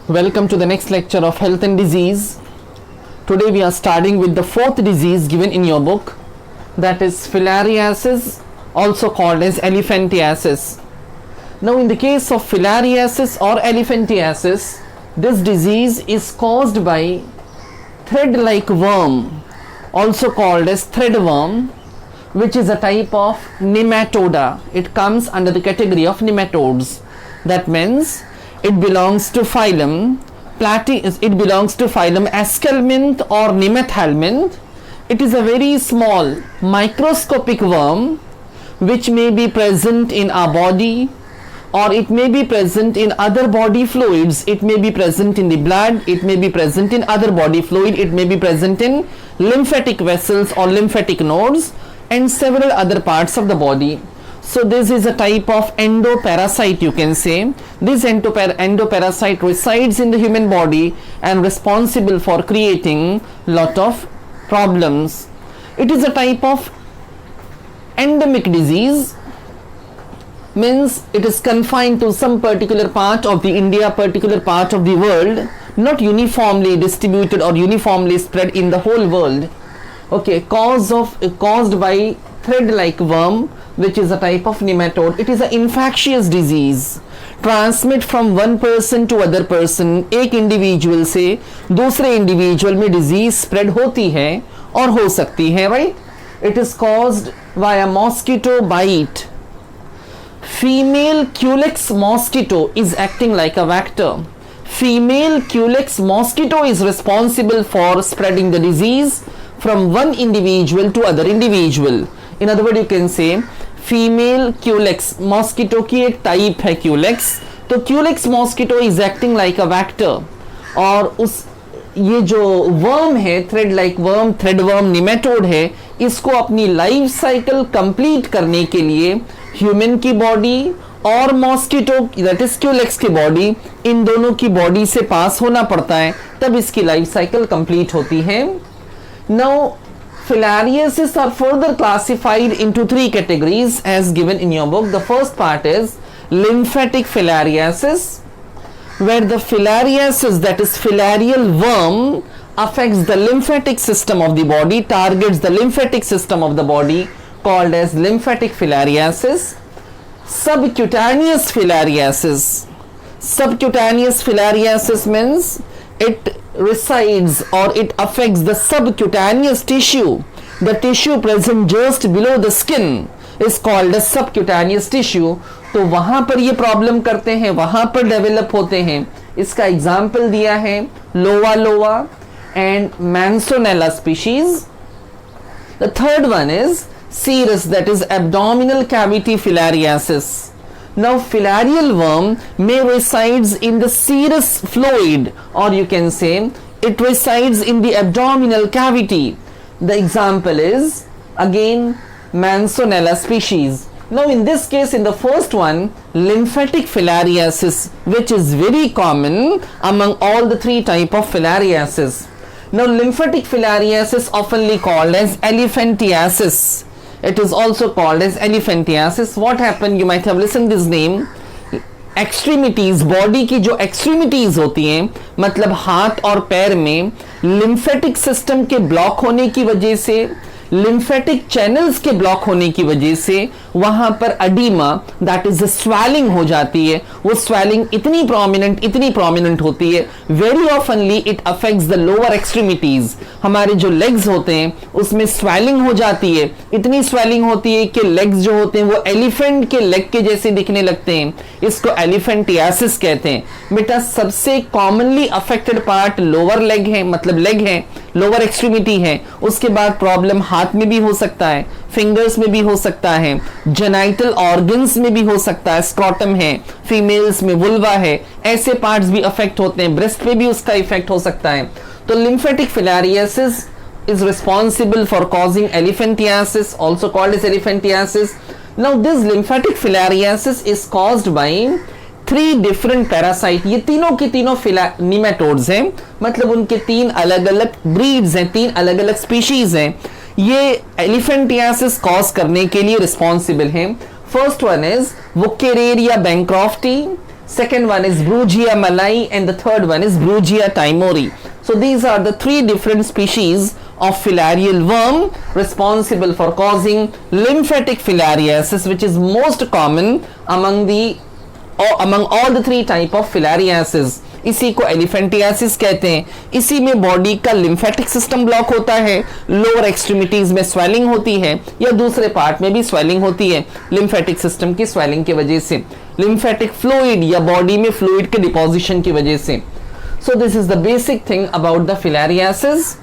Welcome to the next lecture of health and disease. Today we are starting with the fourth disease given in your book, that is filariasis, also called as elephantiasis. Now in the case of filariasis or elephantiasis, this disease is caused by thread-like worm, also called as threadworm, which is a type of nematoda. It comes under the category of nematodes. That means it belongs to phylum Aschelminth or Nemathelminth. It is a very small microscopic worm which may be present in our body, or it may be present in other body fluids. It may be present in the blood, it may be present in other body fluid, it may be present in lymphatic vessels or lymphatic nodes and several other parts of the body. So this is a type of endoparasite, you can say. This endoparasite resides in the human body and responsible for creating lot of problems. It is a type of endemic disease, means it is confined to some particular part of the India, particular part of the world, not uniformly distributed or uniformly spread in the whole world. Okay, caused by thread-like worm, which is a type of nematode. It is an infectious disease, transmit from one person to other person. एक individual से दूसरे individual में disease spread होती है और हो सकती है, right. It is caused by a mosquito bite. Female Culex mosquito is acting like a vector. Female Culex mosquito is responsible for spreading the disease from one individual to other individual. In other words, you can say female Culex mosquito की एक type है Culex. तो Culex mosquito is acting like a vector, और उस ये जो worm है thread like worm, thread worm nematode है, इसको अपनी लाइफ साइकिल कंप्लीट करने के लिए ह्यूमन की बॉडी और मॉस्किटो दैट इज क्यूलेक्स की बॉडी, इन दोनों की बॉडी से पास होना पड़ता है, तब इसकी लाइफ साइकिल कंप्लीट होती है. Now filariasis are further classified into three categories as given in your book. The first part is lymphatic filariasis, where the filariasis, that is filarial worm, affects the lymphatic system of the body, targets the lymphatic system of the body, called as lymphatic filariasis. Subcutaneous filariasis. Subcutaneous filariasis means it resides or it affects the subcutaneous tissue. The tissue present just below the skin is called as subcutaneous tissue. तो वहां पर ये problem करते हैं, वहां पर develop होते हैं. इसका एग्जाम्पल दिया है Loa loa and Mansonella species. The third one is serous, that is abdominal cavity filariasis. Now filarial worm may resides in the serous fluid, or you can say it resides in the abdominal cavity. The example is again Manzanella species. Now in this case, in the first one, lymphatic filariasis, which is very common among all the three type of filariasis. Now lymphatic filariasis oftenly called as elephantiasis. It is also called as elephantiasis. What happened? You might have listened this name. Extremities, body की जो extremities होती हैं, मतलब हाथ और पैर में lymphatic system के ब्लॉक होने की वजह से, लिम्फेटिक चैनल्स के ब्लॉक होने की वजह से वहां पर अडीमा, दैट इज स्वेलिंग हो जाती है. वो स्वेलिंग इतनी प्रोमिनेंट होती है, very ऑफनली it affects the lower extremities. हमारे जो लेग्स होते हैं उसमें स्वेलिंग हो जाती है, इतनी स्वेलिंग होती है कि लेग्स जो होते हैं वो एलिफेंट के लेग के जैसे दिखने लगते हैं. इसको एलिफेंटियासिस कहते हैं. बेटा सबसे commonly affected part lower leg है, मतलब लेग है, लोअर एक्सट्रीमिटी है. उसके बाद प्रॉब्लम हाथ में भी हो सकता है, फिंगर्स में भी हो सकता है, जेनाइटल ऑर्गन्स में भी हो सकता है, स्क्रॉटम है, फीमेल्स में वुल्वा है, ऐसे पार्ट्स भी अफेक्ट होते हैं, ब्रेस्ट पे भी उसका इफेक्ट हो सकता है. तो lymphatic filariasis is responsible for causing elephantiasis, also called as elephantiasis. Now this lymphatic filariasis is caused by three different parasite. ये तीनों के तीनों निमेटोड्स हैं, मतलब उनके तीन अलग अलग ब्रीड्स हैं, तीन अलग अलग स्पीशीज हैं. ये एलिफेंटियासिस कॉज करने के लिए रिस्पॉन्सिबल हैं. First one is Wuchereria bancrofti, second one is Brugia malai, and the third one is Brugia timori. So these are the three different species of filarial worm responsible for causing lymphatic filariasis, which is most common among all the three type of filariasis. इसी को elephantiasis कहते हैं. इसी में body का lymphatic system block होता है, lower extremities में स्वेलिंग होती है, या दूसरे पार्ट में भी स्वेलिंग होती है लिम्फेटिक सिस्टम की स्वेलिंग की वजह से, लिम्फेटिक फ्लूइड या बॉडी में फ्लूइड के डिपोजिशन की वजह से. So this is the basic thing about the filariasis.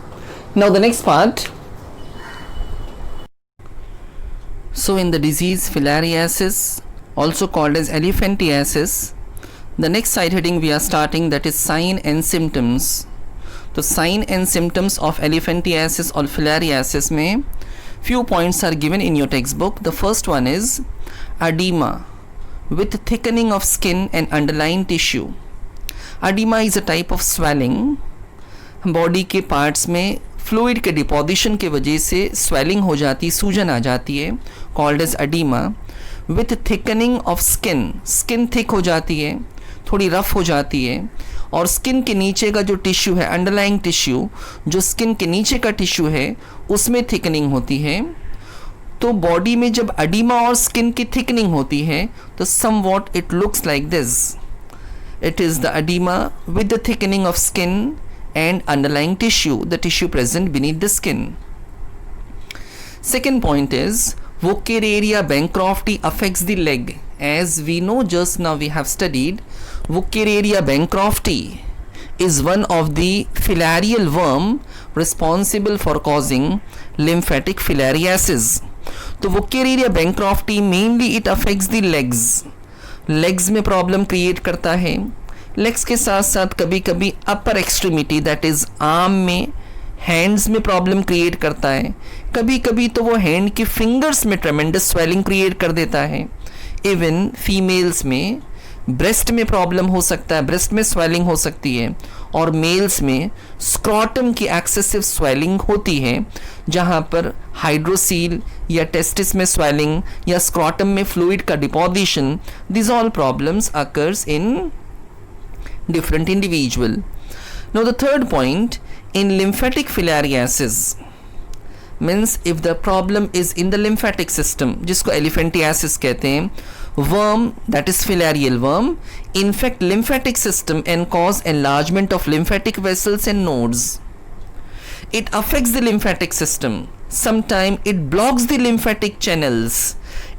Now the next part. So in the disease filariasis, also called as elephantiasis, the next side heading we are starting, that is sign and symptoms. तो sign and symptoms of elephantiasis or filariasis में few points are given in your textbook. The first one is edema with thickening of skin and underlying tissue. Edema is a type of swelling. Body के parts में fluid के deposition के वजह से swelling हो जाती, सूजन आ जाती है, called as edema. With thickening of skin, skin thick हो जाती है, थोड़ी रफ हो जाती है, और स्किन के नीचे का जो टिश्यू है, अंडरलाइंग टिश्यू, जो स्किन के नीचे का टिश्यू है, उसमें थिकनिंग होती है. तो बॉडी में जब एडिमा और स्किन की थिकनिंग होती है तो somewhat it looks like this. It is the edema with the thickening of skin and underlying tissue, the tissue present beneath the skin. Second point is Wuchereria bancrofti affects the leg. As we know, just now we have studied, Wuchereria bancrofti is one of the filarial worm responsible for causing lymphatic filariasis. तो Wuchereria bancrofti mainly it affects the legs. Legs में problem create करता है. Legs के साथ साथ कभी कभी अपर extremity that is arm में, हैंड्स में प्रॉब्लम क्रिएट करता है. कभी कभी तो वो हैंड की फिंगर्स में ट्रेमेंडस स्वेलिंग क्रिएट कर देता है. इवन फीमेल्स में ब्रेस्ट में प्रॉब्लम हो सकता है, ब्रेस्ट में स्वेलिंग हो सकती है, और मेल्स में स्क्रॉटम की एक्सेसिव स्वेलिंग होती है, जहाँ पर हाइड्रोसील या टेस्टिस में स्वेलिंग या स्क्रॉटम में फ्लूइड का deposition, this all problems occurs in different individual. Now the third point, in lymphatic filariasis means if the problem is in the lymphatic system, जिसको एलिफेंटियासिस कहते हैं, worm, that is filarial worm, infect lymphatic system and cause enlargement of lymphatic vessels and nodes. It affects the lymphatic system. Sometimes it blocks the lymphatic channels.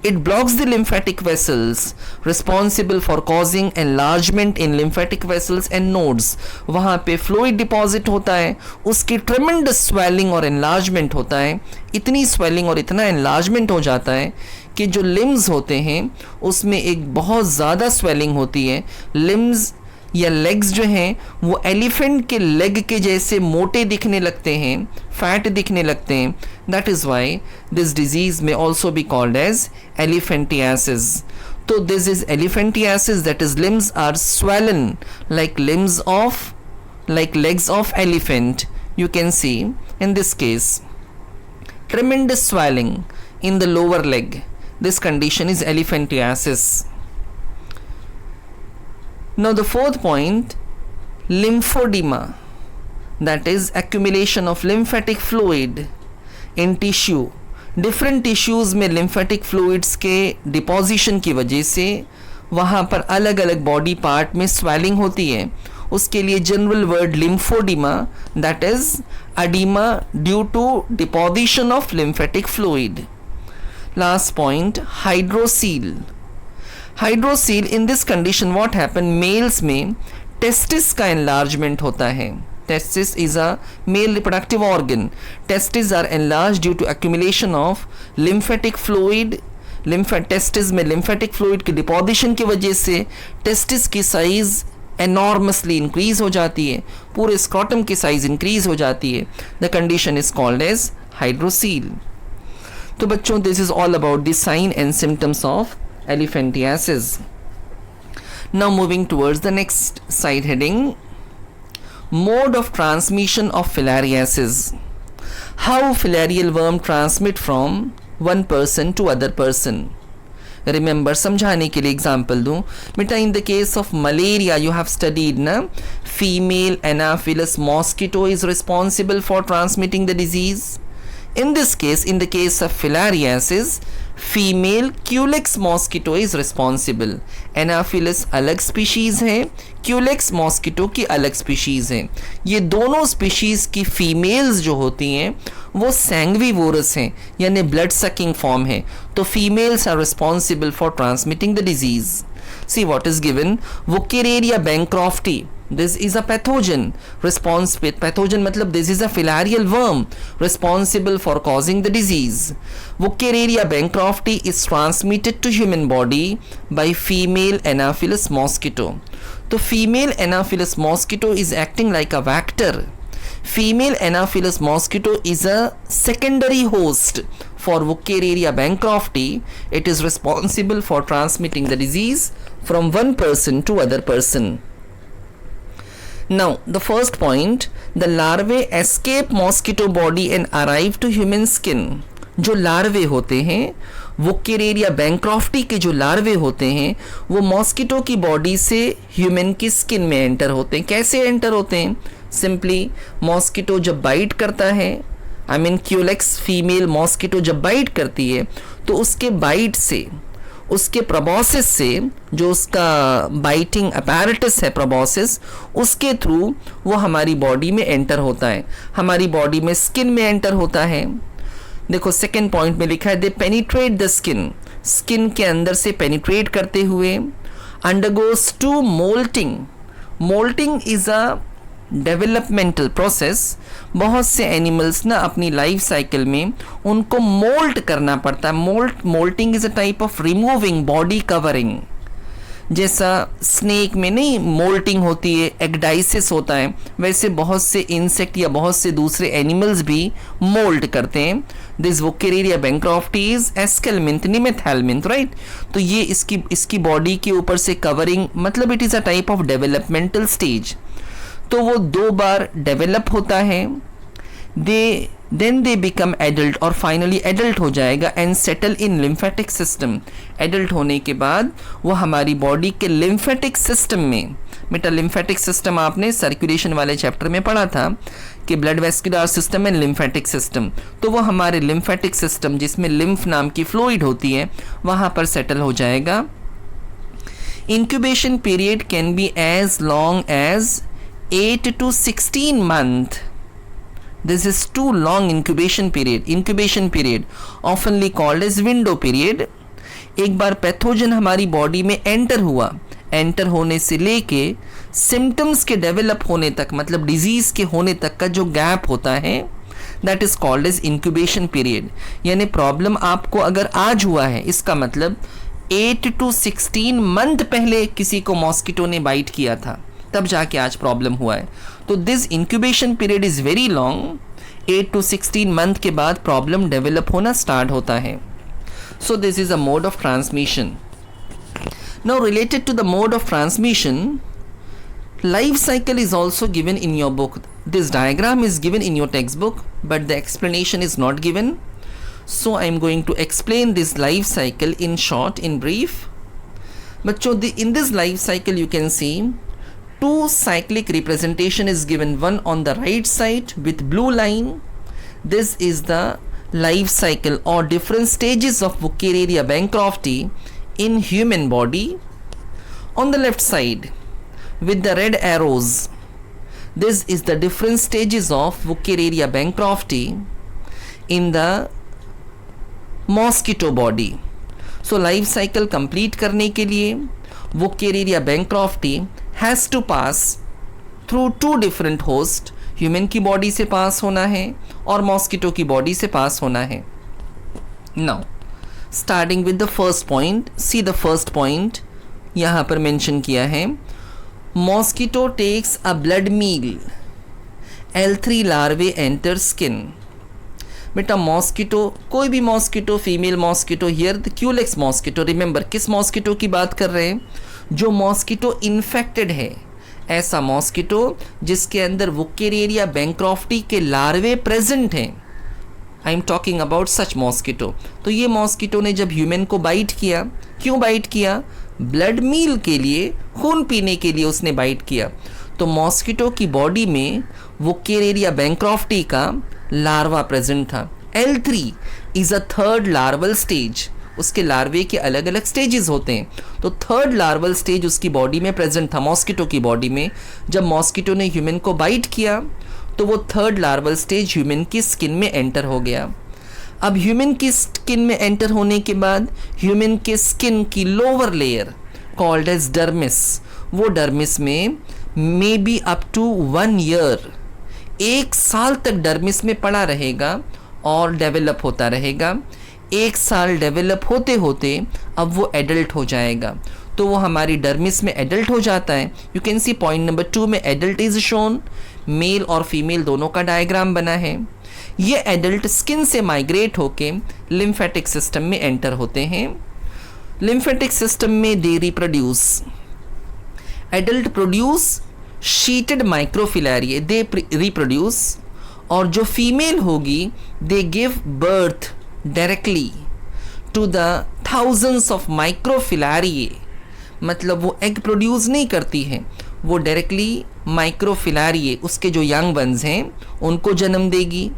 It blocks the lymphatic vessels responsible for causing enlargement in lymphatic vessels and nodes. वहाँ पे fluid deposit होता है, उसकी tremendous swelling और enlargement होता है. इतनी swelling और इतना enlargement हो जाता है कि जो लिम्स होते हैं उसमें एक बहुत ज़्यादा स्वेलिंग होती है. लिम्स या लेग्स जो हैं वो एलिफेंट के लेग के जैसे मोटे दिखने लगते हैं, फैट दिखने लगते हैं. That is why this disease में also be called as elephantiasis. तो this is elephantiasis, that is limbs are swollen like limbs of, like legs of elephant. You can see in this case tremendous swelling in the lower leg. This condition is elephantiasis. Now the fourth point, lymphedema, that is accumulation of lymphatic fluid in tissue. Different tissues में lymphatic fluids के deposition की वजह से वहाँ पर अलग अलग body part में swelling होती है. उसके लिए general word lymphedema, that is edema due to deposition of lymphatic fluid. Last point, hydrocele. Hydrocele, in this condition what happen, males में testis का enlargement होता है. Testis is a male reproductive organ. Testis are enlarged due to accumulation of lymphatic fluid. Testis में lymphatic fluid की deposition की वजह से testis की size enormously increase हो जाती है, पूरे scrotum की size increase हो जाती है. The condition is called as hydrocele. तो बच्चों, this is all about the sign and symptoms of elephantiasis. Now moving towards the next side heading, mode of transmission of filariasis. How filarial worm transmit from one person to other person. Remember, समझाने के लिए example दूं बेटा, in the case of malaria you have studied ना, female anopheles mosquito is responsible for transmitting the disease. In this case, in the case of filariasis, female Culex mosquito is responsible. Anopheles अलग species है, Culex mosquito की अलग species है. ये दोनों species की females जो होती हैं वो सैंग्विवोरस हैं, यानी ब्लड सकिंग फॉर्म है. तो females are responsible for transmitting the disease. See what is given, Wuchereria bancrofti, this is a pathogen. Pathogen matlab this is a filarial worm responsible for causing the disease. Wuchereria bancrofti is transmitted to human body by female Anopheles mosquito. So female Anopheles mosquito is acting like a vector. Female Anopheles mosquito is a secondary host for Wuchereria bancrofti. It is responsible for transmitting the disease from one person to other person. Now, the first point, the larvae escape mosquito body and arrive to human skin. जो लार्वे होते हैं, वोकेरेरिया bancrofti के जो लार्वे होते हैं, वो mosquito की body से ह्यूमन की स्किन में एंटर होते हैं. कैसे एंटर होते हैं? सिंपली मॉस्किटो जब बाइट करता है, I mean Culex female mosquito जब बाइट करती है, तो उसके बाइट से, उसके प्रोबोसिस से, जो उसका बाइटिंग अपैरेटस है प्रोबोसिस, उसके थ्रू वो हमारी बॉडी में एंटर होता है, हमारी बॉडी में स्किन में एंटर होता है. देखो सेकेंड पॉइंट में लिखा है they penetrate the skin, skin के अंदर से पेनिट्रेट करते हुए undergoes to moulting. Moulting is a developmental process. बहुत से एनिमल्स ना अपनी लाइफ साइकिल में उनको मोल्ट करना पड़ता है. Moulting is a type of removing body covering. जैसा स्नेक में नहीं मोल्टिंग होती है, एक्डाइसिस होता है, वैसे बहुत से इंसेक्ट या बहुत से दूसरे एनिमल्स भी मोल्ट करते हैं. This Wuchereria bancrofti is aschelminth nemathelminth, right. तो ये इसकी बॉडी के ऊपर से कवरिंग, मतलब it is a type of developmental stage. तो वो 2 बार डेवलप होता है, देन दे बिकम एडल्ट, और फाइनली एडल्ट हो जाएगा and settle in lymphatic system. Adult होने के बाद वो हमारी बॉडी के लिम्फेटिक सिस्टम में, बेटा लिम्फेटिक सिस्टम आपने सर्कुलेशन वाले चैप्टर में पढ़ा था कि blood vascular system and lymphatic system, तो वो हमारे लिम्फेटिक सिस्टम जिसमें लिम्फ नाम की फ्लूइड होती है वहाँ पर सेटल हो जाएगा. Incubation period can be as long as 8 to 16 month. This is too long incubation period oftenly called as window period. एक बार पैथोजन हमारी बॉडी में एंटर हुआ, एंटर होने से लेके सिम्टम्स के डेवलप होने तक, मतलब डिजीज के होने तक का जो गैप होता है, that is called as incubation period. यानी प्रॉब्लम आपको अगर आज हुआ है, इसका मतलब 8 to 16 मंथ पहले किसी को मॉस्किटो ने बाइट किया था, तब जाके आज प्रॉब्लम हुआ है. तो this incubation period is very long. 8 to 16 month के बाद प्रॉब्लम डेवलप होना स्टार्ट होता है. So this is a mode of transmission. Now related to the mode of transmission, life cycle is also given in your book. This diagram is given in your text book, but the explanation is not given. So I am going to explain this life cycle in short, in brief. बच्चों, in this life cycle you can C two cyclic representation is given, one on the right side with blue line. This is the life cycle or different stages of Wuchereria bancrofti in human body. On the left side with the red arrows, this is the different stages of Wuchereria bancrofti in the mosquito body. So life cycle complete करने के लिए Wuchereria bancrofti has to pass through 2 different hosts. Human की body से pass होना है और mosquito की body से पास होना है. Now starting with the first point, see the first point यहाँ पर मेंशन किया है. Mosquito takes a blood meal, L3 larvae enter skin. बेटा मॉस्किटो, कोई भी mosquito, female mosquito, here the Culex mosquito. Remember किस मॉस्किटो की बात कर रहे हैं? जो मॉस्किटो इन्फेक्टेड है, ऐसा मॉस्किटो जिसके अंदर वुकेरेरिया बैंक्रॉफ्टी के लार्वे प्रेजेंट हैं. I am talking about such mosquito. तो ये मॉस्किटो ने जब ह्यूमन को बाइट किया क्यों बाइट किया? ब्लड मील के लिए, खून पीने के लिए उसने बाइट किया। तो मॉस्किटो की बॉडी में वो केरेरिया बैंक्रॉफ्टी का लार्वा प्रेजेंट था। L3 is a third larval stage. उसके लार्वे के अलग अलग स्टेजेस होते हैं, तो थर्ड लार्वल स्टेज उसकी बॉडी में प्रेजेंट था, मॉस्किटो की बॉडी में। जब मॉस्किटो ने ह्यूमन को बाइट किया तो वो थर्ड लार्वल स्टेज ह्यूमन की स्किन में एंटर हो गया। अब ह्यूमन की स्किन में एंटर होने के बाद ह्यूमन के स्किन की lower layer called as dermis, वो डर्मिस में may be up to 1 year, 1 साल तक डर्मिस में पड़ा रहेगा और डेवलप होता रहेगा। 1 साल डेवलप होते होते अब वो एडल्ट हो जाएगा। तो वो हमारी डर्मिस में एडल्ट हो जाता है। You can see point number 2 में एडल्ट इज शोन, मेल और फीमेल दोनों का डायग्राम बना है। ये एडल्ट स्किन से माइग्रेट होके लिम्फेटिक सिस्टम में एंटर होते हैं। लिम्फेटिक सिस्टम में they reproduce, adult produce sheathed microfilaria, they reproduce, और जो फीमेल होगी they give birth directly to the thousands of microfilariae, मतलब वो एग प्रोड्यूस नहीं करती है, वो डायरेक्टली माइक्रोफिलारिये, उसके जो यंग वंस हैं उनको जन्म देगी।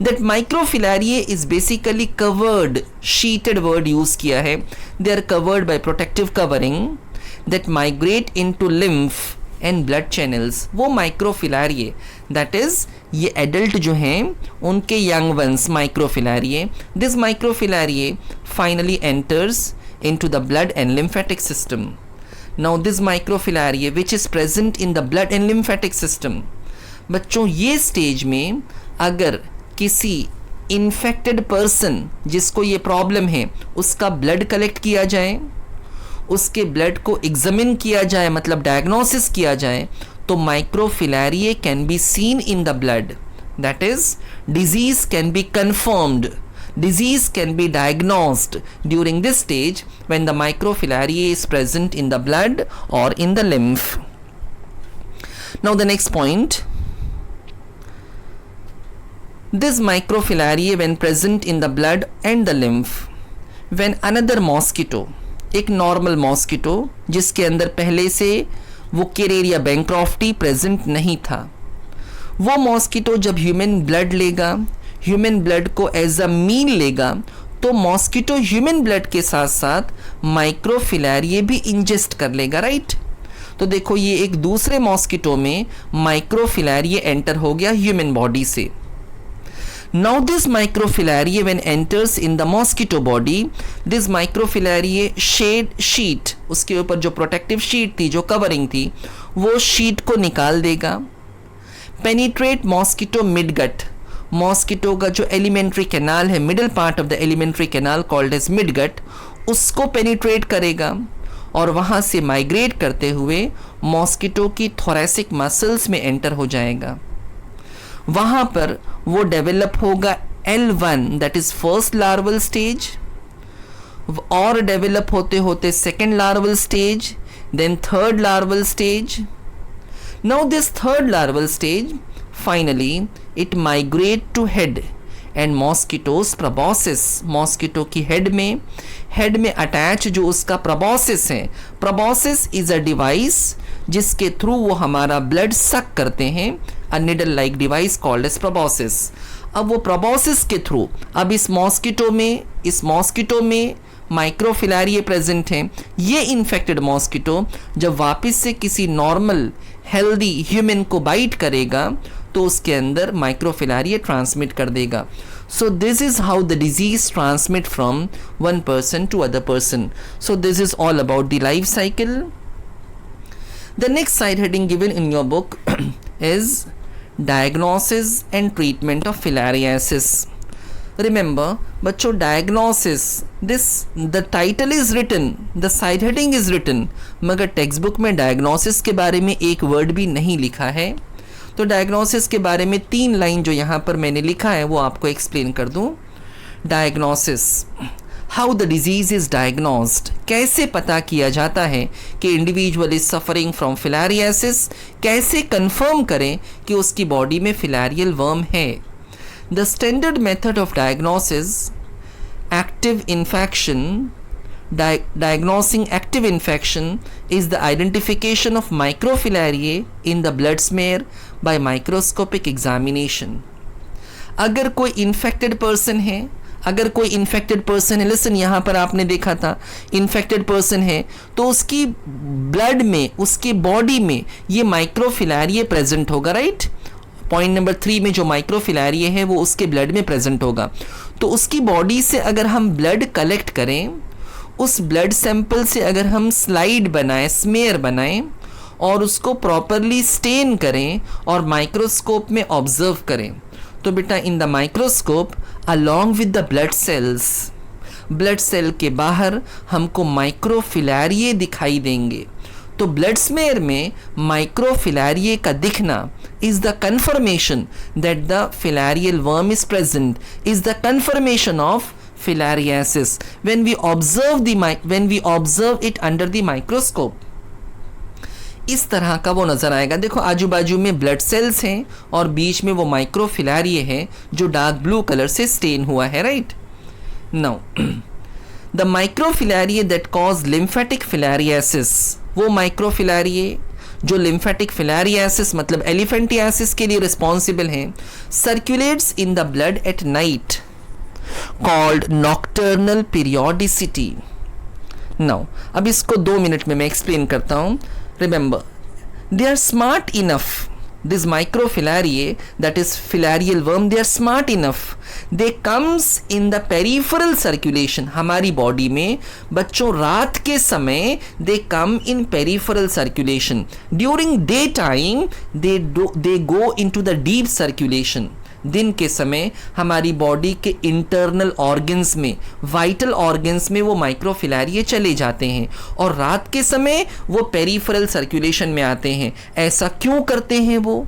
That microfilariae is basically covered, sheathed word use किया है, they are covered by protective covering that migrate into lymph and blood channels. वो माइक्रोफिलारिये, दैट इज ये एडल्ट जो हैं उनके young ones microfilariae, this microfilariae finally enters into the blood and lymphatic system. Now this microfilaria which is present in the blood and lymphatic system, बच्चों ये stage में अगर किसी इन्फेक्टेड पर्सन जिसको ये प्रॉब्लम है उसका ब्लड कलेक्ट किया जाए, उसके ब्लड को एग्जामिन किया जाए, मतलब डायग्नोसिस किया जाए, तो microfilaria can be seen in the blood, that is disease can be confirmed, disease can be diagnosed during this stage when the microfilaria is present in the blood or in the lymph. Now the next point, this microfilaria when present in the blood and the lymph, when another mosquito, एक normal mosquito जिसके अंदर पहले से वो केरेरिया bancrofti present नहीं था, वो mosquito जब ह्यूमन ब्लड लेगा, ह्यूमन ब्लड को एज अ मील लेगा, तो मॉस्किटो ह्यूमन ब्लड के साथ साथ माइक्रोफिलारिया भी इंजेस्ट कर लेगा, राइट? तो देखो ये एक दूसरे मॉस्किटो में माइक्रोफिलारिया एंटर हो गया ह्यूमन बॉडी से। Now this microfilaria when enters in the mosquito body, this microfilaria shed sheath, उसके ऊपर जो प्रोटेक्टिव शीट थी, जो कवरिंग थी, वो शीट को निकाल देगा, पेनिट्रेट मॉस्किटो मिडगट, मॉस्किटो का जो एलिमेंट्री कैनाल है, middle part of the alimentary canal called as midgut, उसको पेनिट्रेट करेगा और वहाँ से माइग्रेट करते हुए मॉस्किटो की थोरेसिक मसल्स में एंटर हो जाएगा। वहाँ पर वो डेवलप होगा L1 that is first larval stage, और डेवलप होते होते second larval stage, then third larval stage. Now this third larval stage finally it migrate to head and mosquitoes proboscis, mosquito की हेड में अटैच जो उसका proboscis है, proboscis is a device जिसके through वो हमारा ब्लड सक करते हैं, a needle like device called as proboscis। अब वो proboscis के थ्रू अब इस मॉस्किटो में माइक्रोफिलारिया प्रेजेंट हैं। ये इन्फेक्टेड मॉस्किटो जब वापस से किसी नॉर्मल हेल्दी ह्यूमन को बाइट करेगा तो उसके अंदर माइक्रोफिलारिया ट्रांसमिट कर देगा। So this is how the disease transmit from one person to other person. So this is all about the life cycle. The next side heading given in your book is diagnosis and treatment of filariasis. Remember बच्चों, diagnosis, this the title is written, the side heading is written, मगर text book में diagnosis के बारे में एक word भी नहीं लिखा है। तो डायग्नोसिस के बारे में 3 लाइन जो यहाँ पर मैंने लिखा है वो आपको एक्सप्लेन कर दूँ। Diagnosis, how the disease is diagnosed, कैसे पता किया जाता है कि individual is suffering from filariasis, कैसे कंफर्म करें कि उसकी बॉडी में फिलारियल वर्म है। The standard method of diagnosis, active infection, diagnosing active infection is the identification of microfilariae in the blood smear by microscopic examination. अगर कोई infected person है, listen यहाँ पर आपने देखा था इन्फेक्टेड पर्सन है तो उसकी ब्लड में, उसकी बॉडी में ये माइक्रोफिलारिया प्रेजेंट होगा, राइट। पॉइंट नंबर 3 में जो माइक्रोफिलारिया है वो उसके ब्लड में प्रेजेंट होगा। तो उसकी बॉडी से अगर हम ब्लड कलेक्ट करें, उस ब्लड सैंपल से अगर हम स्लाइड बनाएं, स्मेयर बनाएं और उसको प्रॉपरली स्टेन करें और माइक्रोस्कोप में ऑब्जर्व करें, तो बेटा in the microscope along with the blood cells, blood cell के बाहर हमको माइक्रोफिलारिया दिखाई देंगे। तो ब्लड स्मेयर में माइक्रोफिलारिया का दिखना is the confirmation that the filarial worm is present, is the confirmation of filariasis when we observe it under the microscope. इस तरह का वो नज़र आएगा। देखो आजू बाजू में ब्लड सेल्स हैं और बीच में वो माइक्रोफिलारिया है जो डार्क ब्लू कलर से स्टेन हुआ है, right. Now the microfilaria that cause lymphatic filariasis, वो माइक्रोफिलारिया जो लिम्फेटिक फिलारियासिस मतलब एलिफेंटियासिस के लिए रिस्पॉन्सिबल हैं, circulates in the blood at night called nocturnal periodicity. Now अब इसको 2 मिनट में मैं एक्सप्लेन करता हूँ। Remember, they are smart enough, this microfilariae, that is filarial worm, they are smart enough, they comes in the peripheral circulation. हमारी body में बच्चों रात के समय they come in peripheral circulation. During daytime they go into the deep circulation. दिन के समय हमारी बॉडी के इंटरनल ऑर्गन्स में, वाइटल ऑर्गन्स में वो माइक्रोफिलारिया चले जाते हैं और रात के समय वो पेरिफेरल सर्कुलेशन में आते हैं। ऐसा क्यों करते हैं वो?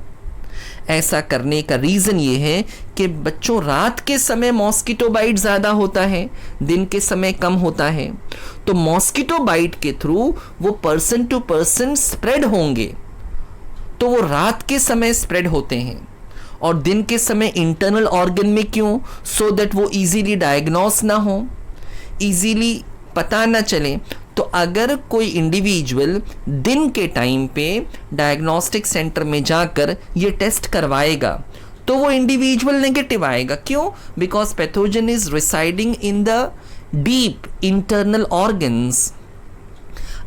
ऐसा करने का रीज़न ये है कि बच्चों रात के समय मॉस्किटो बाइट ज़्यादा होता है, दिन के समय कम होता है। तो मॉस्किटो बाइट के थ्रू वो पर्सन टू पर्सन स्प्रेड होंगे, तो वो रात के समय स्प्रेड होते हैं और दिन के समय इंटरनल ऑर्गन में क्यों? सो दैट वो इजीली डायग्नोस ना हो, इजीली पता ना चले। तो अगर कोई इंडिविजुअल दिन के टाइम पे डायग्नोस्टिक सेंटर में जाकर ये टेस्ट करवाएगा तो वो इंडिविजुअल नेगेटिव आएगा। क्यों? Because pathogen is residing in the deep internal organs.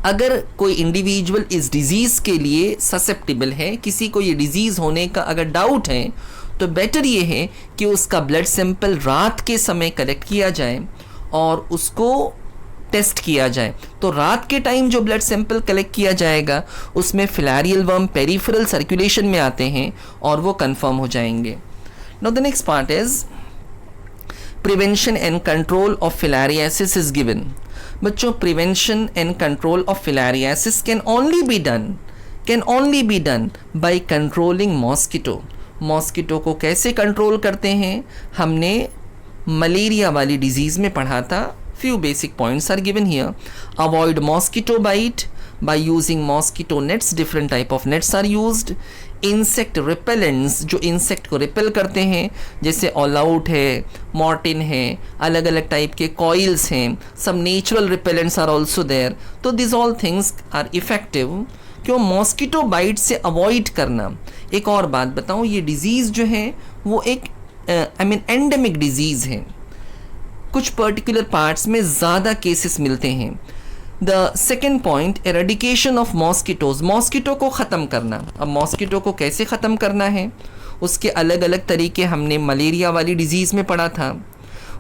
अगर कोई इंडिविजुअल इस डिजीज़ के लिए ससेप्टिबल है, किसी को ये डिजीज़ होने का अगर डाउट है, तो बेटर ये है कि उसका ब्लड सैंपल रात के समय कलेक्ट किया जाए और उसको टेस्ट किया जाए। तो रात के टाइम जो ब्लड सैंपल कलेक्ट किया जाएगा उसमें फिलारियल वर्म पेरिफेरल सर्कुलेशन में आते हैं और वो कंफर्म हो जाएंगे। Now the next part is prevention and control of filariasis is given. बच्चों prevention and control of filariasis can only be done by controlling mosquito. Mosquito को कैसे कंट्रोल करते हैं? हमने मलेरिया वाली डिजीज़ में पढ़ा था। Few basic points are given here. Avoid mosquito bite by using mosquito nets. Different type of nets are used. Insect repellents, जो इंसेक्ट को रिपेल करते हैं, जैसे ऑल आउट है, मॉर्टिन है, अलग अलग टाइप के कॉइल्स हैं, सब natural repellents are also there. तो this all things are effective. क्यों? मॉस्किटो बाइट से अवॉइड करना। एक और बात बताऊँ, ये डिजीज़ जो है वो एक एंडेमिक डिजीज़ है, कुछ पर्टिकुलर पार्ट्स में ज़्यादा केसेस मिलते हैं। The second point, eradication of mosquitoes, mosquito को ख़त्म करना। अब मॉस्किटो को कैसे ख़त्म करना है, उसके अलग अलग तरीके हमने मलेरिया वाली डिजीज़ में पढ़ा था।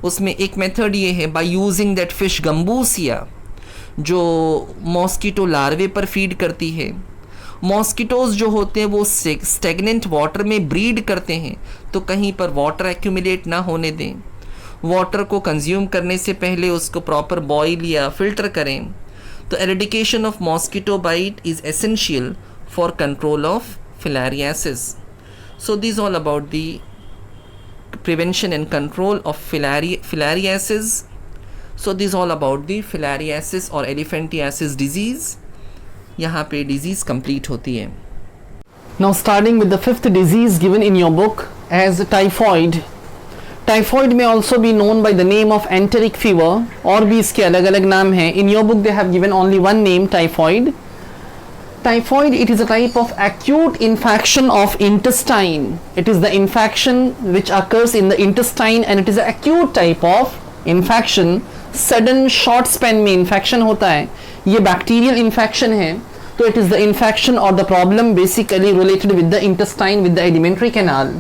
उसमें एक मेथड ये है by using that fish gambusia, जो मॉस्किटो लार्वे पर फीड करती है। मॉस्किटोज जो होते हैं वो स्टेगनेंट वाटर में ब्रीड करते हैं, तो कहीं पर वाटर एक्यूमुलेट ना होने दें। वाटर को कंज्यूम करने से पहले उसको प्रॉपर बॉईल या फिल्टर करें। तो eradication of mosquito bite is essential for control of filariasis. So this all about the prevention and control of filariasis. So this all about the filariasis और elephantiasis disease. यहाँ पे disease complete होती है। Now starting with the 5th disease given in your book as typhoid. Typhoid में also be known by the name of enteric fever, और भी इसके अलग अलग नाम हैं. In your book they have given only one name, typhoid. Typhoid, it is a type of acute infection of intestine. It is the infection which occurs in the intestine and it is an acute type of infection. Sudden short span में infection होता है. ये bacterial infection है. तो it is the infection or the problem basically related with the intestine, with the alimentary canal.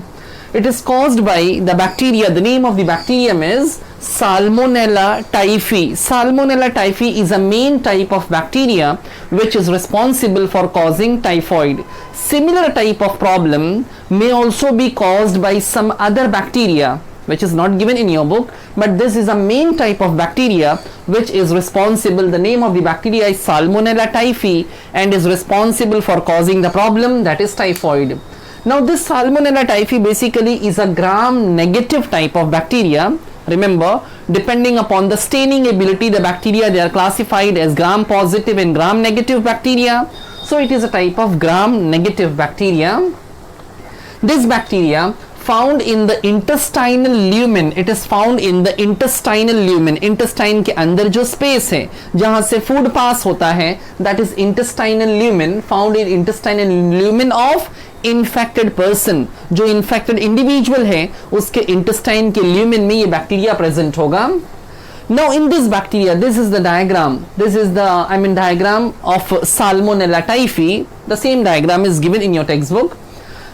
It is caused by the bacteria. The name of the bacterium is Salmonella typhi. Salmonella typhi is a main type of bacteria which is responsible for causing typhoid. Similar type of problem may also be caused by some other bacteria which is not given in your book, but this is a main type of bacteria which is responsible. The name of the bacteria is Salmonella typhi and is responsible for causing the problem, that is typhoid. Now this Salmonella typhi basically is a gram-negative type of bacteria. Remember, depending upon the staining ability, the bacteria, they are classified as gram-positive and gram-negative bacteria. So it is a type of gram-negative bacteria. This bacteria found in the intestinal lumen. It is found in the intestinal lumen. Intestine के अंदर जो space है जहाँ से food pass होता है, that is intestinal lumen, found in intestinal lumen of infected person. जो infected individual है उसके intestine के lumen में ये bacteria present होगा. Now in this bacteria, this is the diagram. This is the diagram of Salmonella typhi. The same diagram is given in your textbook.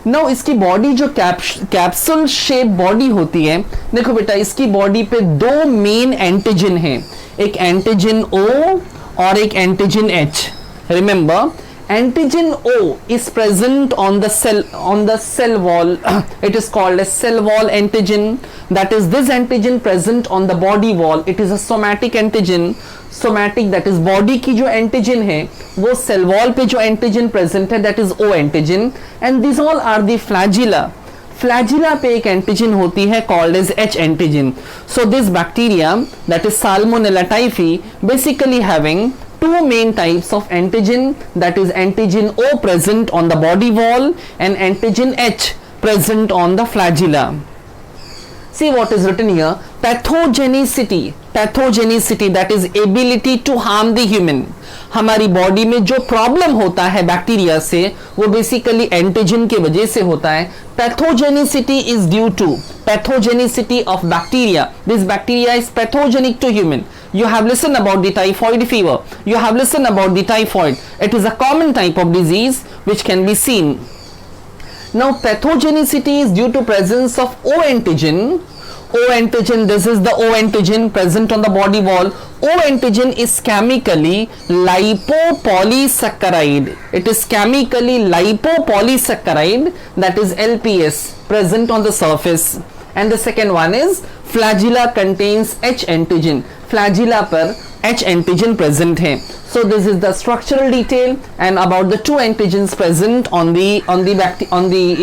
Now इसकी body जो capsule shape body होती है, देखो बेटा इसकी बॉडी पे दो मेन एंटीजन हैं, एक एंटीजन O और एक antigen H. Remember, antigen O is present on the cell wall. It is called as cell wall antigen. That is this antigen present on the body wall. It is a somatic antigen. Somatic, that is body की जो antigen है वो cell wall पे जो antigen present है, that is O antigen. And these all are the flagella. Flagella पे एक antigen होती है called as H antigen. So this bacteria, that is Salmonella typhi, basically having two main types of antigen, that is antigen O present on the body wall and antigen H present on the flagella. See what is written here, pathogenicity. Pathogenicity, that is ability to harm the human. हमारी body में जो problem होता है bacteria से वो basically antigen की वजह से होता है. Pathogenicity is due to pathogenicity of bacteria. This bacteria is pathogenic to human. You have listened about the typhoid fever. You have listened about the typhoid. It is a common type of disease which can be seen. Now pathogenicity is due to presence of O antigen. O antigen, this is the O antigen present on the body wall. O antigen is chemically lipopolysaccharide. It is chemically lipopolysaccharide, that is LPS, present on the surface. And the second one is flagella contains H antigen. Flagella पर H antigen present है. So this is the structural detail and about the two antigens present on the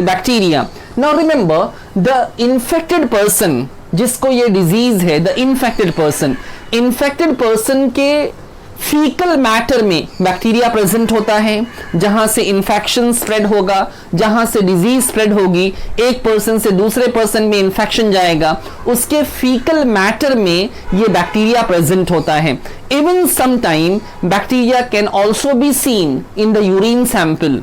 bacteria. Now remember, the infected person जिसको ये disease है, the infected person के faecal matter में bacteria present होता है, जहां से इन्फेक्शन स्प्रेड होगा, जहां से डिजीज स्प्रेड होगी, एक पर्सन से दूसरे पर्सन में इन्फेक्शन जाएगा, उसके फीकल मैटर में ये बैक्टीरिया प्रेजेंट होता है. Even sometime bacteria can also be seen in the urine sample.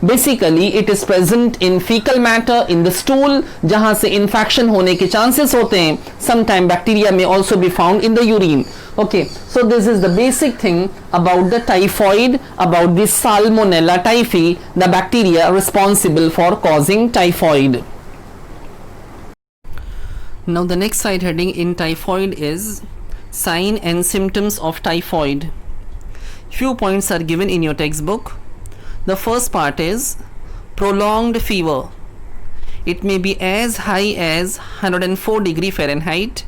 Basically it is present in faecal matter, in the stool, जहां से इन्फेक्शन होने के चांसेस होते हैं. समटाइम बैक्टीरिया में also be found in the urine. Okay, so this is the basic thing about the typhoid, about the Salmonella typhi, the bacteria responsible for causing typhoid. Now the next side heading in typhoid is sign and symptoms of typhoid. Few points are given in your textbook. The first part is prolonged fever. It may be as high as 104 degree Fahrenheit.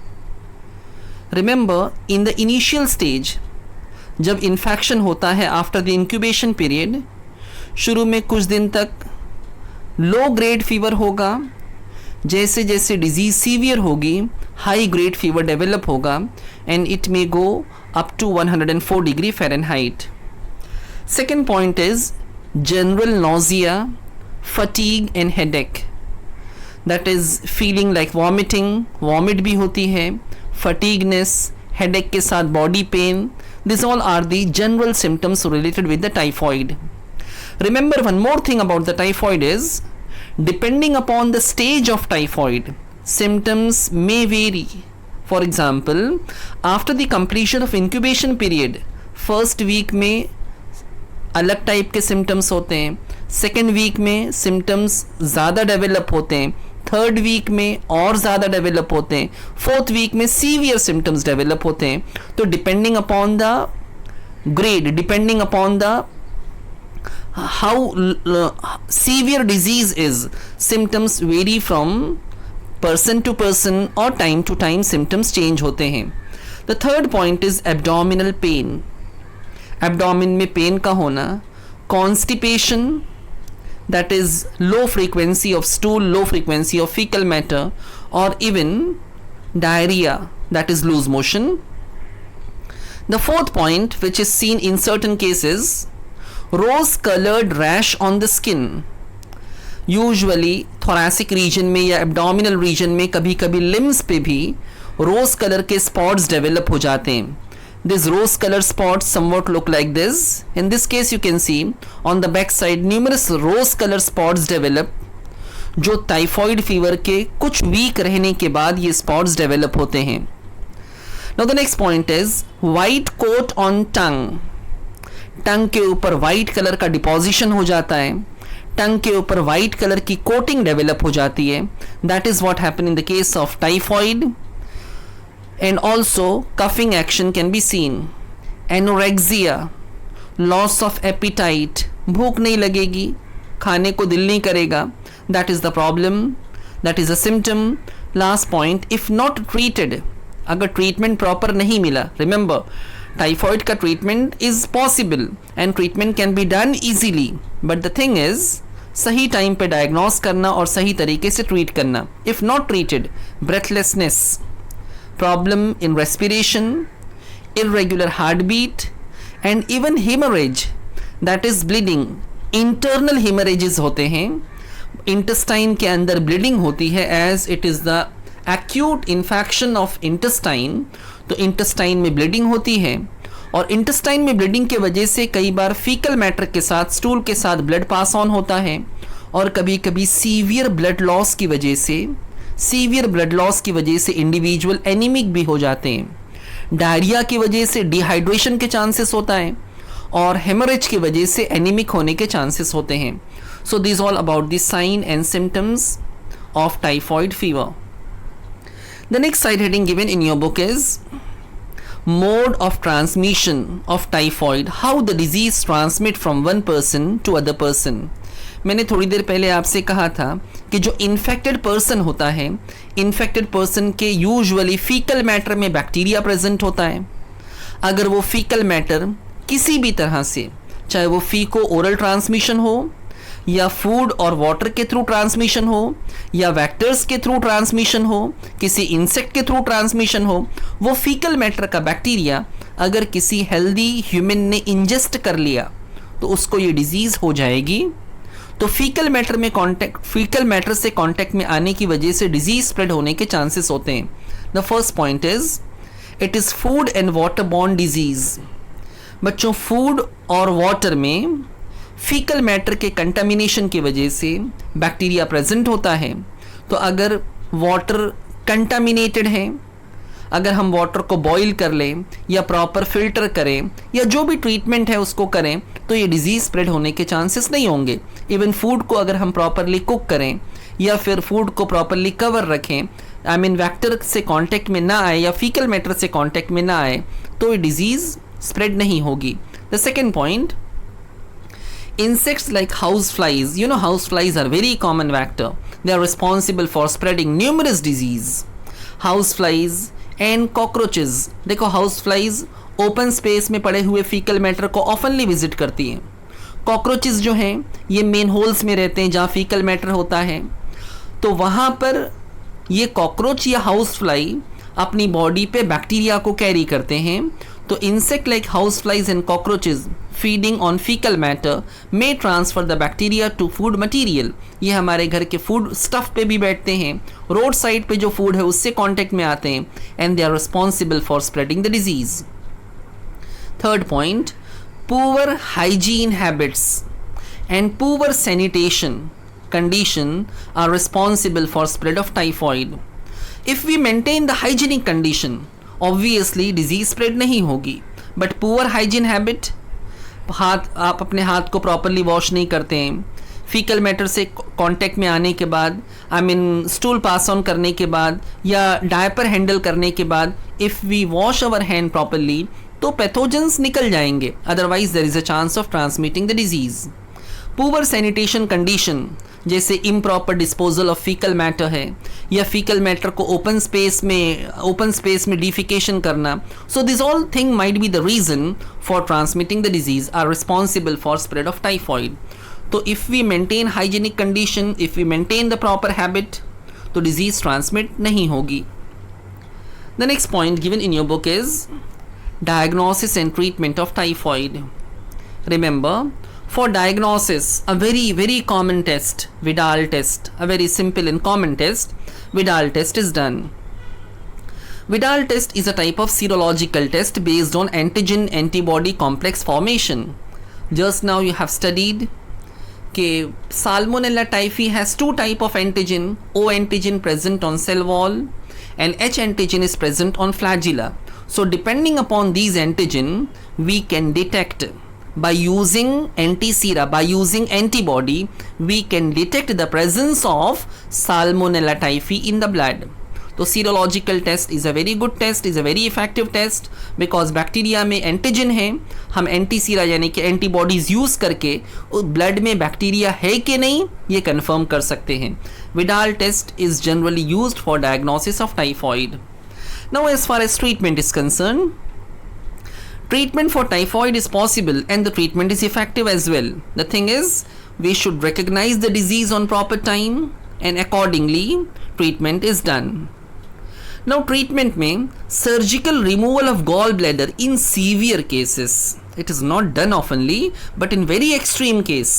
Remember, in the initial stage, जब infection होता है after the incubation period, शुरू में कुछ दिन तक low grade fever होगा. जैसे जैसे डिजीज सीवियर होगी, हाई ग्रेड फीवर डेवलप होगा and it may go up to 104 degree Fahrenheit. Second point is general nausea, fatigue and headache. That is feeling like vomiting, vomit भी होती है, fatigueness, headache के साथ body pain. This all are the general symptoms related with the typhoid. Remember one more thing about the typhoid is, depending upon the stage of typhoid, symptoms may vary. For example, after the completion of incubation period, first week में अलग type के symptoms होते हैं, second week में symptoms ज़्यादा develop होते हैं, third week में और ज़्यादा डेवलप होते हैं, फोर्थ वीक में सीवियर सिम्टम्स डेवलप होते हैं. तो depending upon the grade, depending upon the how severe disease is, symptoms vary from person to person or time to time symptoms change होते हैं. The third point is abdominal pain. Abdomen में pain का होना, constipation, that is low frequency of stool, low frequency of fecal matter, or even diarrhea, that is loose motion. The fourth point, which is seen in certain cases, rose colored rash on the skin. Usually thoracic region में या abdominal region में कभी कभी limbs पे भी rose color के spots develop हो जाते हैं. These rose color spots somewhat look like this. In this case you can see on the back side numerous rose color spots develop, जो टाइफॉइड फीवर के कुछ वीक रहने के बाद ये spots develop होते हैं. Now the next point is white coat on tongue. टंग के ऊपर वाइट कलर का डिपोजिशन हो जाता है, टंग के ऊपर वाइट कलर की कोटिंग डेवलप हो जाती है. That is what happen in the case of typhoid. And also coughing action can be scene. Anorexia, loss of appetite, भूख नहीं लगेगी, खाने को दिल नहीं करेगा. That is the problem, that is a symptom. Last point, if not treated, अगर treatment proper नहीं मिला, रिमेंबर टाइफॉइड का treatment is possible and treatment can be done easily, but the thing is सही टाइम पे diagnose करना और सही तरीके से ट्रीट करना. If not treated, breathlessness, problem in respiration, irregular heart beat, and even haemorrhage, that is bleeding. Internal haemorrhages होते हैं, इंटेस्टाइन के अंदर ब्लीडिंग होती है as it is the acute infection of intestine. तो इंटेस्टाइन में ब्लीडिंग होती है और इंटेस्टाइन में ब्लीडिंग के वजह से कई बार फीकल मैटर के साथ, स्टूल के साथ ब्लड पास ऑन होता है और कभी कभी सीवियर ब्लड लॉस की वजह से इंडिविजुअल एनीमिक भी हो जाते हैं. डायरिया की वजह से डिहाइड्रेशन के चांसेस होता है और हेमरेज की वजह से एनीमिक होने के चांसेस होते हैं. So this all about the sign and symptoms of typhoid fever. The next side heading given in your book is mode of transmission of typhoid, how the disease transmit from one person to other person. मैंने थोड़ी देर पहले आपसे कहा था कि जो infected person होता है, इन्फेक्टेड पर्सन के यूजुअली फीकल मैटर में बैक्टीरिया प्रेजेंट होता है. अगर वो फीकल मैटर किसी भी तरह से, चाहे वो फीको ओरल ट्रांसमिशन हो या फूड और वाटर के थ्रू ट्रांसमिशन हो या वेक्टर्स के थ्रू ट्रांसमिशन हो, किसी इंसेक्ट के थ्रू ट्रांसमिशन हो, वो फीकल मैटर का बैक्टीरिया अगर किसी हेल्दी ह्यूमन ने इंजेस्ट कर लिया तो उसको ये डिजीज़ हो जाएगी. तो फीकल मैटर से कांटेक्ट में आने की वजह से डिजीज स्प्रेड होने के चांसेस होते हैं. The first point is it is food and water borne disease. बच्चों, फूड और वाटर में फीकल मैटर के कंटामिनेशन की वजह से बैक्टीरिया प्रेजेंट होता है. तो अगर वाटर कंटामिनेटेड है, अगर हम वाटर को बॉईल कर लें या प्रॉपर फिल्टर करें या जो भी ट्रीटमेंट है उसको करें तो ये डिजीज़ स्प्रेड होने के चांसेस नहीं होंगे. इवन फूड को अगर हम प्रॉपरली कुक करें या फिर फूड को प्रॉपरली कवर रखें, आई मीन वेक्टर से कांटेक्ट में ना आए या फीकल मैटर से कांटेक्ट में ना आए, तो ये डिजीज़ स्प्रेड नहीं होगी. The second point, insects like houseflies, you know houseflies are very common vector. They are responsible for spreading numerous disease. Houseflies and cockroaches. देखो houseflies ओपन स्पेस में पड़े हुए फीकल मैटर को ऑफनली विजिट करती हैं. Cockroaches जो हैं ये मेन होल्स में रहते हैं जहाँ फीकल मैटर होता है. तो वहाँ पर ये कॉकरोच या हाउसफ्लाई अपनी बॉडी पे बैक्टीरिया को कैरी करते हैं. तो insect like houseflies and cockroaches feeding on fecal matter may transfer the bacteria to food material. ये हमारे घर के फूड स्टफ पे भी बैठते हैं, रोड साइड पे जो फूड है उससे कांटेक्ट में आते हैं, and they are responsible for spreading the disease. Third point, poor hygiene habits and poor sanitation condition are responsible for spread of typhoid. If we maintain the hygienic condition, obviously disease spread नहीं होगी, but poor hygiene habit, आप अपने हाथ को properly wash नहीं करते हैं, faecal matter से कांटेक्ट में आने के बाद, स्टूल पास ऑन करने के बाद या डायपर हैंडल करने के बाद, if we wash our hand properly तो पैथोजेंस निकल जाएंगे, otherwise there is a chance of transmitting the disease. Poor sanitation condition जैसे improper disposal of faecal matter है या फीकल मैटर को ओपन स्पेस में डिफिकेशन करना, so this all thing might be the reason for transmitting the disease, are responsible for spread of typhoid. तो if we maintain hygienic condition, if we maintain the proper habit, तो disease transmit नहीं होगी. The next point given in your book is diagnosis and treatment of typhoid. Remember, for diagnosis, a very common test, Vidal test, a very simple and common test, Vidal test is done. Vidal test is a type of serological test based on antigen antibody complex formation. Just now you have studied that Salmonella typhi has two type of antigen, O antigen present on cell wall and H antigen is present on flagella. So depending upon these antigen, we can detect by using antisera, by using antibody, we can detect the presence of Salmonella typhi in the blood. तो serological test is a very good test, is a very effective test because bacteria में antigen है, हम antisera यानी कि antibodies use करके उस blood में bacteria है कि नहीं ये confirm कर सकते हैं. Vidal test is generally used for diagnosis of typhoid. Now as far as treatment is concerned, treatment for typhoid is possible and the treatment is effective as well. The thing is, we should recognize the disease on proper time and accordingly treatment is done. Now treatment में surgical removal of gallbladder in severe cases, it is not done oftenly but in very extreme case.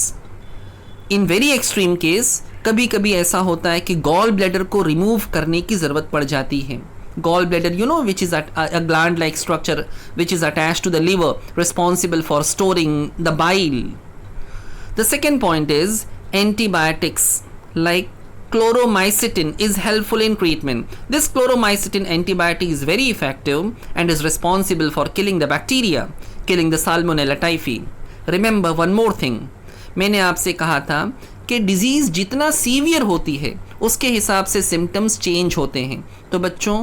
In very extreme case कभी कभी ऐसा होता है कि gallbladder को remove करने की ज़रूरत पड़ जाती है. Gallbladder, you know, which is a gland-like structure which is attached to the liver, responsible for storing the bile. The second point is antibiotics like chloromycetin is helpful in treatment. This chloromycetin antibiotic is very effective and is responsible for killing the bacteria, killing the Salmonella typhi. Remember one more thing, मैंने आपसे कहा था कि disease जितना severe होती है उसके हिसाब से सिम्टम्स चेंज होते हैं. तो बच्चों,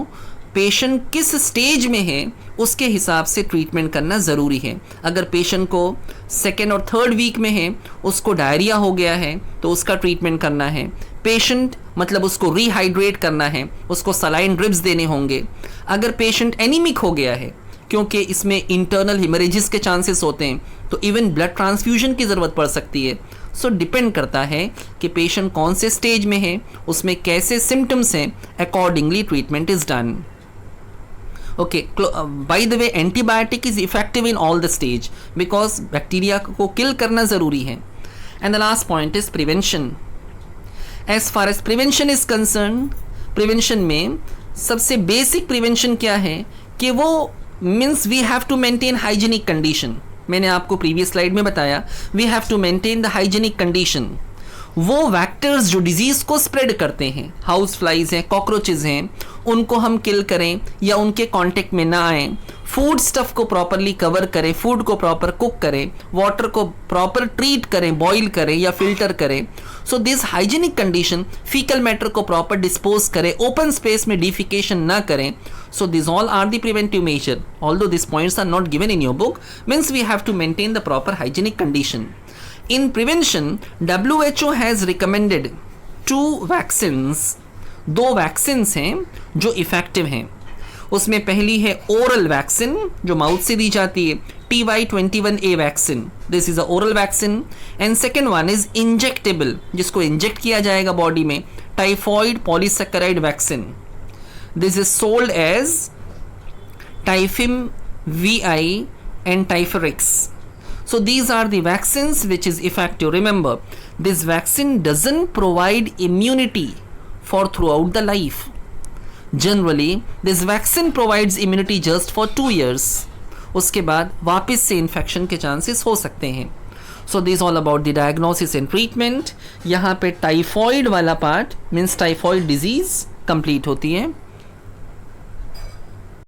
पेशेंट किस स्टेज में है उसके हिसाब से ट्रीटमेंट करना ज़रूरी है. अगर पेशेंट को सेकेंड और थर्ड वीक में है, उसको डायरिया हो गया है तो उसका ट्रीटमेंट करना है. पेशेंट मतलब उसको रिहाइड्रेट करना है, उसको सलाइन ड्रिप्स देने होंगे. अगर पेशेंट एनीमिक हो गया है क्योंकि इसमें इंटरनल हिमरेजेस के चांसेस होते हैं तो इवन ब्लड ट्रांसफ्यूजन की ज़रूरत पड़ सकती है. सो डिपेंड करता है कि पेशेंट कौन से स्टेज में है, उसमें कैसे सिम्टम्स हैं, accordingly treatment is done. Okay, by the way antibiotic is effective in all the stage because bacteria को किल करना ज़रूरी है. And the last point is prevention. As far as prevention is concern, prevention में सबसे basic prevention क्या है कि वो means we have to maintain hygienic condition. मैंने आपको प्रीवियस स्लाइड में बताया, we have to maintain the hygienic condition. वो वैक्टर्स जो डिजीज़ को स्प्रेड करते हैं, हाउस फ्लाइज हैं, कॉकरोचेज हैं, उनको हम किल करें या उनके कांटेक्ट में ना आएँ. फूड स्टफ़ को प्रॉपरली कवर करें, फूड को प्रॉपर कुक करें, वाटर को प्रॉपर ट्रीट करें, बॉईल करें या फिल्टर करें. So this hygienic condition, faecal matter को प्रॉपर डिस्पोज करें, ओपन स्पेस में डिफिकेशन ना करें. So these all are the preventive measure. Although these points are not given in your book, means we have to maintain the proper hygienic condition. In prevention, WHO has recommended 2 vaccines. 2 vaccines हैं जो effective हैं. उसमें पहली है oral vaccine जो mouth से दी जाती है, TY21A vaccine. This is a oral vaccine. And second one is injectable जिसको इंजेक्ट किया जाएगा बॉडी में, typhoid polysaccharide vaccine. This is sold as Typhim VI and Typhorix. So these are the vaccines which is effective. Remember, this vaccine doesn't provide immunity for throughout the life. Generally this vaccine provides immunity just for 2 years. उसके बाद वापस से infection के chances हो सकते हैं. So this all about the diagnosis and treatment. यहाँ पे टाइफॉइड वाला part means typhoid disease complete होती है.